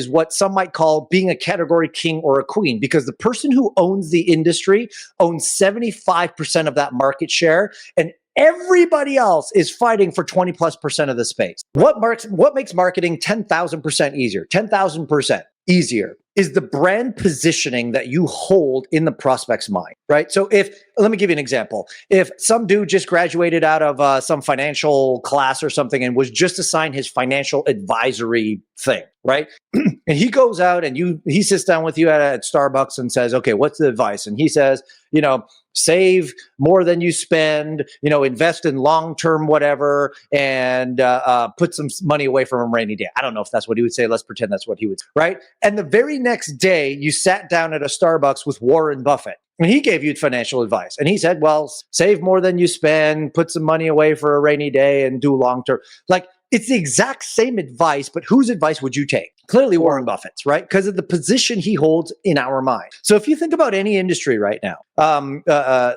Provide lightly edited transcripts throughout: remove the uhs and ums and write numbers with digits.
is what some might call being a category king or a queen, because the person who owns the industry owns 75% of that market share, and everybody else is fighting for 20+% of the space. What makes marketing 10,000% easier? 10,000% easier is the brand positioning that you hold in the prospect's mind, right? So let me give you an example. If some dude just graduated out of some financial class or something and was just assigned his financial advisory thing, right? And he goes out and he sits down with you at Starbucks and says, okay, what's the advice? And he says, save more than you spend, invest in long-term whatever, and put some money away from a rainy day. I don't know if that's what he would say. Let's pretend that's what he would say, right? And the very next day, you sat down at a Starbucks with Warren Buffett, and he gave you financial advice. And he said, well, save more than you spend, put some money away for a rainy day, and do long-term. Like, it's the exact same advice, but whose advice would you take? Clearly Warren Buffett's, right? Because of the position he holds in our mind. So if you think about any industry right now,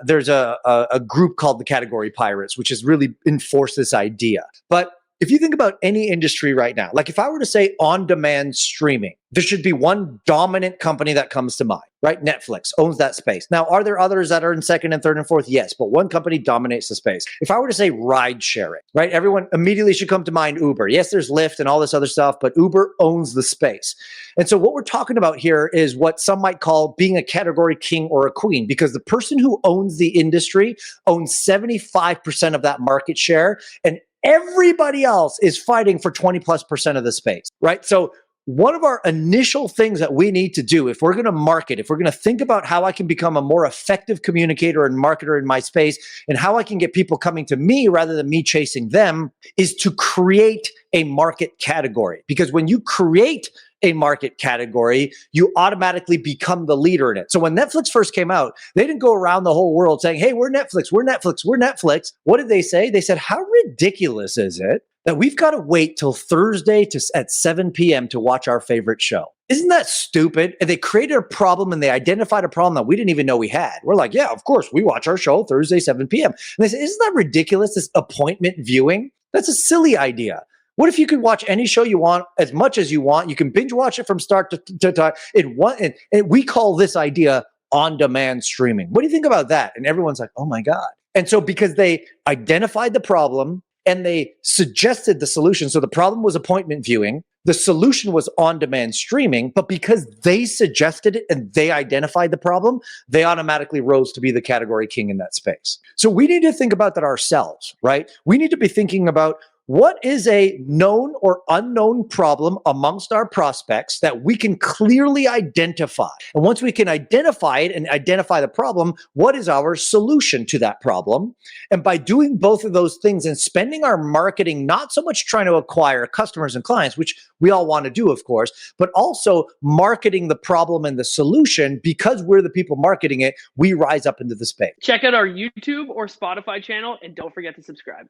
there's a group called the Category Pirates, which has really enforced this idea. But if you think about any industry right now, like if I were to say on-demand streaming, there should be one dominant company that comes to mind, right? Netflix owns that space. Now, are there others that are in second and third and fourth? Yes, but one company dominates the space. If I were to say ride sharing, right? Everyone immediately should come to mind Uber. Yes, there's Lyft and all this other stuff, but Uber owns the space. And so what we're talking about here is what some might call being a category king or a queen, because the person who owns the industry owns 75% of that market share, and everybody else is fighting for 20+% of the space, right? So one of our initial things that we need to do if we're going to market, if we're going to think about how I can become a more effective communicator and marketer in my space and how I can get people coming to me rather than me chasing them, is to create a market category. Because when you create a market category, you automatically become the leader in it. So when Netflix first came out, they didn't go around the whole world saying, hey, we're Netflix, we're Netflix, we're Netflix. What did they say? They said, how ridiculous is it that we've got to wait till Thursday at 7 p.m. to watch our favorite show? Isn't that stupid? And they created a problem and they identified a problem that we didn't even know we had. We're like, yeah, of course, we watch our show Thursday, 7 p.m. And they said, isn't that ridiculous, this appointment viewing? That's a silly idea. What if you could watch any show you want as much as you want? You can binge watch it from start to time. And we call this idea on-demand streaming. What do you think about that? And everyone's like, oh my God. And so because they identified the problem and they suggested the solution. So the problem was appointment viewing. The solution was on-demand streaming. But because they suggested it and they identified the problem, they automatically rose to be the category king in that space. So we need to think about that ourselves, right? We need to be thinking about what is a known or unknown problem amongst our prospects that we can clearly identify? And once we can identify it and identify the problem, what is our solution to that problem? And by doing both of those things and spending our marketing, not so much trying to acquire customers and clients, which we all want to do, of course, but also marketing the problem and the solution, because we're the people marketing it, we rise up into the space. Check out our YouTube or Spotify channel and don't forget to subscribe.